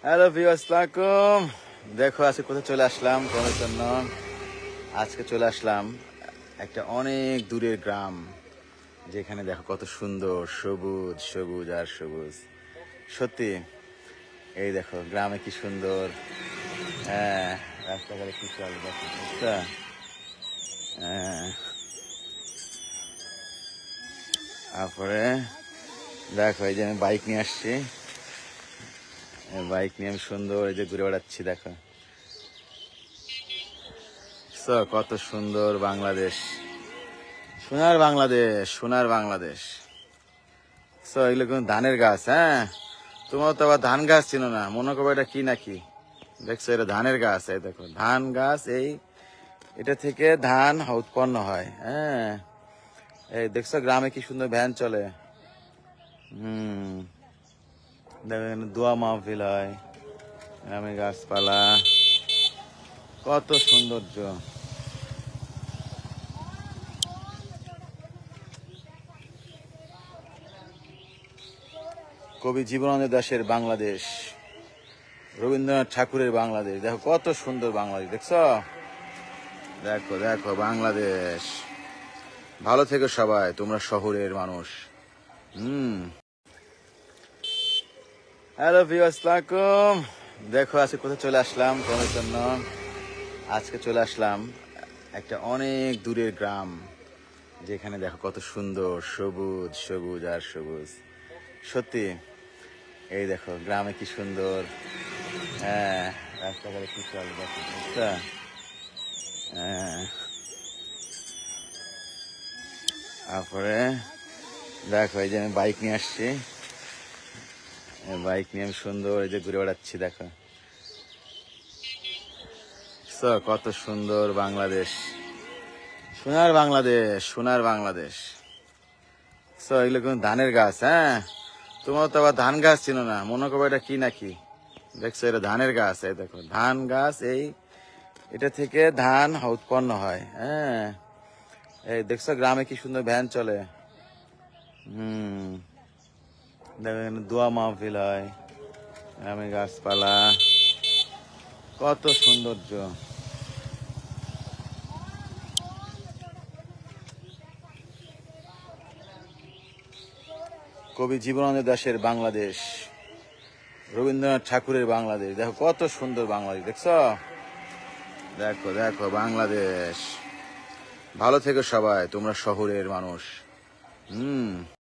Hello viewers, আসসালামু দেখো আজকে কোথায় চলে আসলাম তোমাদের জন্য। আজকে চলে আসলাম একটা অনেক দূরের গ্রাম, যেখানে দেখো কত সুন্দর সবুজ সবুজ আর সবুজ। সত্যি, এই দেখো গ্রামে কি সুন্দর। হ্যাঁ, রাস্তাঘাটে কি চলে দেখো, বুঝছো? হ্যাঁ, তারপরে দেখো এই যে আমি বাইক নিয়ে আসছি। বাইক নিয়ে আমি সুন্দর এই যে ঘুরে বেড়াচ্ছি, দেখো কত সুন্দর বাংলাদেশ, সোনার বাংলাদেশ, সোনার বাংলাদেশ। এগুলো কোন ধানের গাছ? হ্যাঁ, তোমার তো আবার ধান গাছ ছিল না, মনে করবো এটা কি নাকি। দেখছো, এটা ধানের গাছ। এই দেখো ধান গাছ, এই এটা থেকে ধান উৎপন্ন হয়। হ্যাঁ, এই দেখছো গ্রামে কি সুন্দর ভ্যান চলে। হুম, দেখো এখানে দোয়া মাহফিল হয়, গ্রামে গাছপালা, কত সৌন্দর্য। কবি জীবনানন্দ দাশের বাংলাদেশ, রবীন্দ্রনাথ ঠাকুরের বাংলাদেশ, দেখো কত সুন্দর বাংলাদেশ। দেখছো, দেখো দেখো বাংলাদেশ। ভালো থেকো সবাই, তোমরা শহরের মানুষ। হ্যালো ভিউয়ার্স, আসসালামু দেখো আজকে কোথায় চলে আসলাম তোমাদের জন্য। আজকে চলে আসলাম একটা অনেক দূরের গ্রাম, যেখানে দেখো কত সুন্দর সবুজ সবুজ আর সবুজ। সত্যি, এই দেখো গ্রামে কি সুন্দর। হ্যাঁ, রাস্তাঘাটে কি চলে দেখো, বুঝছো? হ্যাঁ, তারপরে দেখো এই যে আমি বাইক নিয়ে আসছি। বাইক নিয়ে আমি সুন্দর এই যে ঘুরে বেড়াচ্ছি, দেখো কত সুন্দর বাংলাদেশ, সোনার বাংলাদেশ, সোনার বাংলাদেশ। এগুলো কোন ধানের গাছ? হ্যাঁ, তোমার তো আবার ধান গাছ ছিল না, মনে করবো এটা কি নাকি। দেখছো, এটা ধানের গাছ। এই দেখো ধান গাছ, এই এটা থেকে ধান উৎপন্ন হয়। হ্যাঁ, এই দেখছো গ্রামে কি সুন্দর ভ্যান চলে। হুম, দেখো এখানে দোয়া মাহফিল হয়, গ্রামে গাছপালা, কত সৌন্দর্য। কবি জীবনানন্দ দাশের বাংলাদেশ, রবীন্দ্রনাথ ঠাকুরের বাংলাদেশ, দেখো কত সুন্দর বাংলাদেশ। দেখছো, দেখো দেখো বাংলাদেশ। ভালো থেকো সবাই, তোমরা শহরের মানুষ।